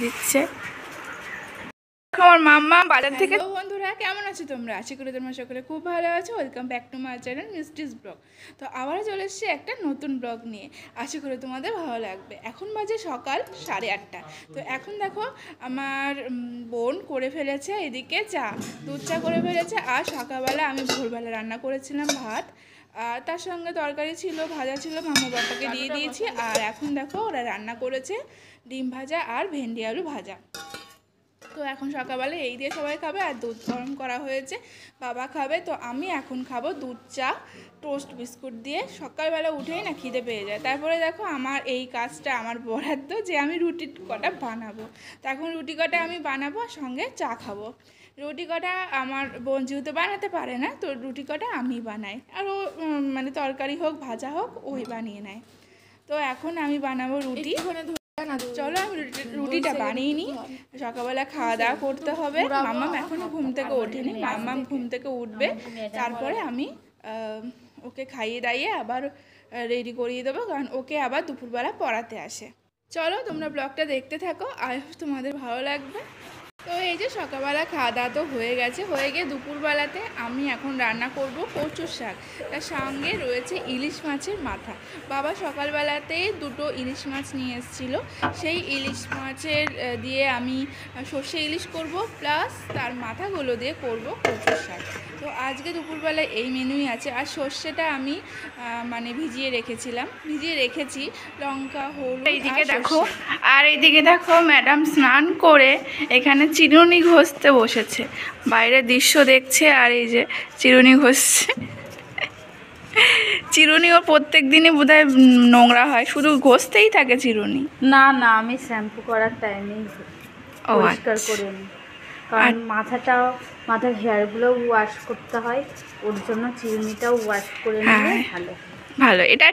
দিচ্ছে আমার মাম্মা বাজার থেকে। বন্ধুরা কেমন আছো তোমরা? আশা করি তোমরা সকলে খুব ভালো আছো। Welcome back to my channel মিস্টিস blog. তো আবারও চলে এসেছি একটা নতুন ব্লগ নিয়ে। আশা করি তোমাদের ভালো লাগবে। এখন বাজে সকাল 8:30। তো এখন দেখো আমার বোন করে ফেলেছে এদিকে দুধ চা করে ফেলেছে। আর সকালবেলা আমি ভোরবেলা রান্না করেছিলাম ভাত, আর তার সঙ্গে তরকারি ছিল, ভাজা ছিল, মামা বাবাকে দিয়ে দিয়েছি। আর এখন দেখো ওরা রান্না করেছে ডিম ভাজা আর ভেন্ডি আলু ভাজা। তো এখন সকালবেলা এই দিয়ে সবাই খাবে। আর দুধ গরম করা হয়েছে, বাবা খাবে। তো আমি এখন খাবো দুধ চা টোস্ট বিস্কুট দিয়ে। সকালবেলা উঠেই না খিদে পেয়ে যায়। তারপরে দেখো আমার এই কাজটা আমার বরাদ্দ যে আমি রুটি কটা বানাবো। তো এখন রুটি কটা আমি বানাবো, সঙ্গে চা খাবো। রুটি কটা আমার বোন যেহেতু বানাতে পারে না, তো রুটি কটা আমি বানাই। আর ও মানে তরকারি হোক ভাজা হোক ওই বানিয়ে নেয়। তো এখন আমি বানাবো রুটি। চলো আমি রুটিটা বানিয়ে নিই। সকালবেলা খাওয়া দাওয়া করতে হবে। মাম্মাম এখনো ঘুম থেকে ওঠেনি, মাম্মাম ঘুম থেকে উঠবে। তারপরে আমি ওকে খাইয়ে দাইয়ে আবার রেডি করিয়ে দেবো, কারণ ওকে আবার দুপুরবেলা পড়াতে আসে। চলো তোমরা ব্লগটা দেখতে থাকো, আই হোপ তোমাদের ভালো লাগবে। তো এই যে সকালবেলা খাওয়া দাওয়া তো হয়ে গেছে। হয়ে গিয়ে দুপুরবেলাতে আমি এখন রান্না করব কচুর শাক। তার সঙ্গে রয়েছে ইলিশ মাছের মাথা। বাবা সকালবেলাতেই 2টো ইলিশ মাছ নিয়ে এসেছিলো। সেই ইলিশ মাছের দিয়ে আমি সর্ষে ইলিশ করব, প্লাস তার মাথাগুলো দিয়ে করব কচুর শাক। তো আজকে দুপুরবেলায় এই মেনুই আছে। আর সর্ষেটা আমি মানে ভিজিয়ে রেখেছি লঙ্কা হলুদ। এইদিকে দেখো, আর এইদিকে দেখো ম্যাডাম স্নান করে এখানে চিরুনি ঘষতে বসেছে। বাইরের দৃশ্য দেখছে, আর এই যে চিরুনি ঘষছে। চিরুনিও প্রত্যেক দিনই বোধহয় নোংরা হয়, শুধু ঘষতেই থাকে চিরুনি। না না, আমি শ্যাম্পু করার টাইমেই পরিষ্কার করে নিই, কারণ মাথার হেয়ারগুলো ওয়াশ করতে হয়, ওর জন্য চিরুনিটাও ওয়াশ করে নিলে ভালো। এটা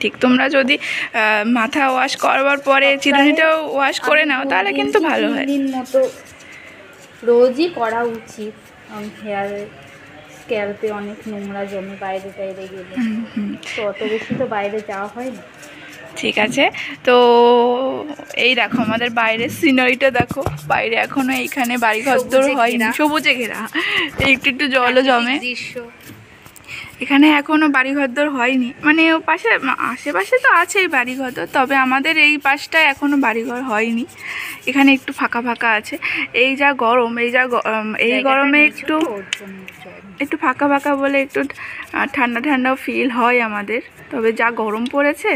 ঠিক। তোমরা যদি মাথা ওয়াশ করবার পরে চিরুনিটাও ওয়াশ করে নাও তাহলে কিন্তু ভালো হয়। দিন মতো রোজই করা উচিত, হেয়ার স্ক্যাল্পে অনেক নোংরা জমে বাইরে টাইরে গেলে। তো অত বেশি তো বাইরে যাওয়া হয় না। ঠিক আছে। তো এই দেখো আমাদের বাইরের সিনারিটা দেখো। বাইরে এখনো এইখানে বাড়িঘর হয়নি, সবুজে ঘেরা, একটু জলও জমে। এখানে এখনও বাড়িঘর হয়নি, মানে ও পাশে আশেপাশে তো আছেই বাড়িঘর, তবে আমাদের এই পাশটায় এখনও বাড়িঘর হয়নি। এখানে একটু ফাঁকা ফাঁকা আছে। এই যা গরম, এই গরমে একটু ফাঁকা ফাঁকা বলে একটু ঠান্ডা ঠান্ডাও ফিল হয় আমাদের। তবে যা গরম পড়েছে।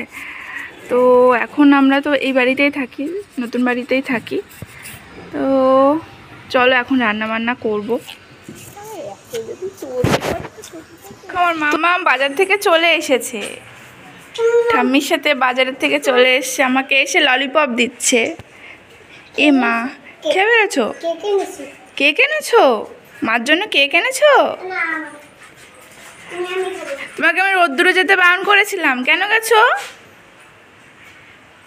তো এখন আমরা তো এই বাড়িতেই থাকি, নতুন বাড়িতেই থাকি। তো চলো এখন রান্না বান্না করবো। আমার মামা বাজার থেকে চলে এসেছে, ঠাম্মির সাথে বাজারের থেকে চলে এসেছে, আমাকে এসে ললিপপ দিচ্ছে। এ মা, খেয়ে বেরোছো? কেক এনেছো? মার জন্য কেক এনেছো? তোমাকে আমি রোদ্দুরে যেতে বারণ করেছিলাম, কেন গেছো?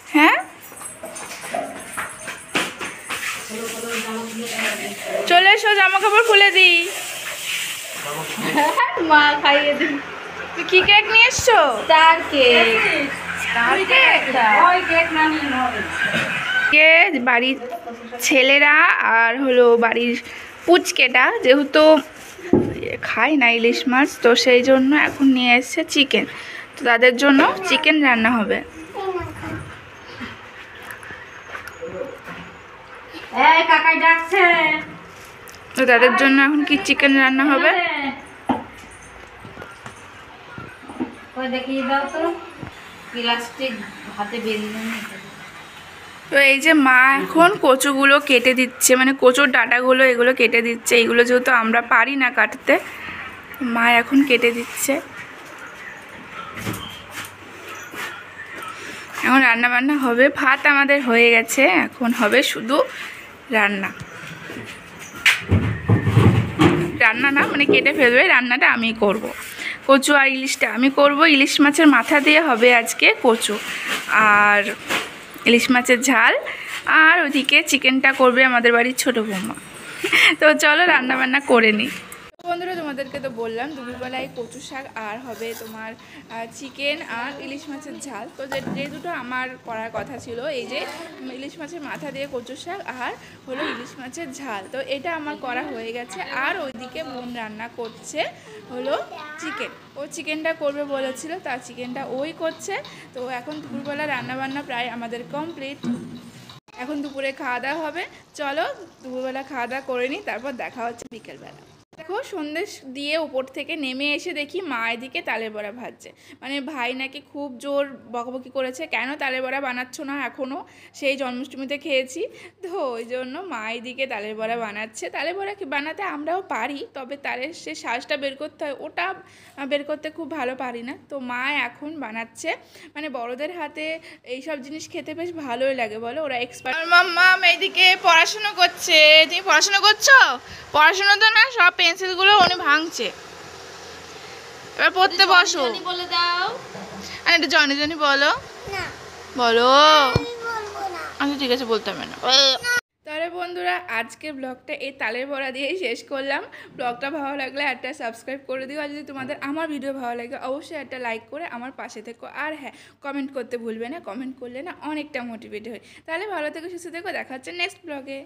হ্যাঁ, চলে এসো, জামা কাপড় খুলে দিই। মা খাইয়ে দিই। কি কেক নিয়ে এসছো? Star cake. বাড়ির ছেলেরা আর হলো বাড়ির পুচকেটা যেহেতু খায় না ইলিশ মাছ, তো সেই জন্য এখন নিয়ে এসছে চিকেন। তো তাদের জন্য চিকেন রান্না হবে। তো তাদের জন্য এখন কি চিকেন রান্না হবে। তো এই যে মা এখন কচুগুলো কেটে দিচ্ছে, মানে কচুর ডাঁটাগুলো এগুলো কেটে দিচ্ছে। এগুলো যেহেতু আমরা পারি না কাটতে, মা এখন কেটে দিচ্ছে। এখন রান্না বান্না হবে। ভাত আমাদের হয়ে গেছে, এখন হবে শুধু রান্না না, মানে কেটে ফেলবে, রান্নাটা আমি করব। কচু আর ইলিশটা আমি করব। ইলিশ মাছের মাথা দিয়ে হবে আজকে কচু, আর ইলিশ মাছের ঝাল, আর ওদিকে চিকেনটা করবে আমাদের বাড়ির ছোটো বৌমা। তো চলো রান্না বান্না করে নিই। বন্ধুরা তোমাদেরকে তো বললাম দুপুরবেলায় কচু শাক আর হবে তোমার চিকেন আর ইলিশ মাছের ঝাল। তো যে দুটো আমার করার কথা ছিল, এই যে ইলিশ মাছের মাথা দিয়ে কচু শাক আর হলো ইলিশ মাছের ঝাল, তো এটা আমার করা হয়ে গেছে। আর ওইদিকে বোন রান্না করছে হলো চিকেন, ও চিকেনটা করবে বলেছিল, তার চিকেনটা ওই করছে। তো এখন দুপুরবেলা রান্নাবান্না প্রায় আমাদের কমপ্লিট। এখন দুপুরে খাওয়া দাওয়া হবে, চলো দুপুরবেলা খাওয়া দাওয়া করে নিই, তারপর দেখা হচ্ছে বিকেলবেলা। দেখো সন্দেশ দিয়ে উপর থেকে নেমে এসে দেখি মা এদিকে তালের বড়া ভাজছে। মানে ভাই নাকি খুব জোর বকাবকি করেছে, কেন তালের বড়া বানাচ্ছ না এখনও, সেই জন্মাষ্টমীতে খেয়েছি। তো ওই জন্য মা এদিকে তালের বড়া বানাচ্ছে। তালের বড়া কি বানাতে আমরাও পারি, তবে তালের সে শাঁসটা বের করতে হয়, ওটা বের করতে খুব ভালো পারি না। তো মা এখন বানাচ্ছে, মানে বড়দের হাতে এইসব জিনিস খেতে বেশ ভালোই লাগে বলো, ওরা এক্সপার্ট। মাম্মা এইদিকে পড়াশুনো করছে। তুমি পড়াশুনো করছো? পড়াশুনো তো না, সব পেন্সিলগুলো উনি ভাঙছে। এবার পড়তে বসো। বলে দাও। আর একটু জনি জনি বলো, বলো। আচ্ছা ঠিক আছে, বলতে হবে না। তাহলে বন্ধুরা আজকে ব্লগটা এই তালের বড়া দিয়েই শেষ করলাম। ব্লগটা ভালো লাগলে একটা সাবস্ক্রাইব করে দিও, আর যদি তোমাদের আমার ভিডিও ভালো লাগে অবশ্যই একটা লাইক করে আমার পাশে থেকো। আর হ্যাঁ, কমেন্ট করতে ভুলবে না, কমেন্ট করলে না অনেকটা মোটিভেট হয়। তাহলে ভালো থেকো, সুস্থ থেকো, দেখা হচ্ছে নেক্সট ব্লগে।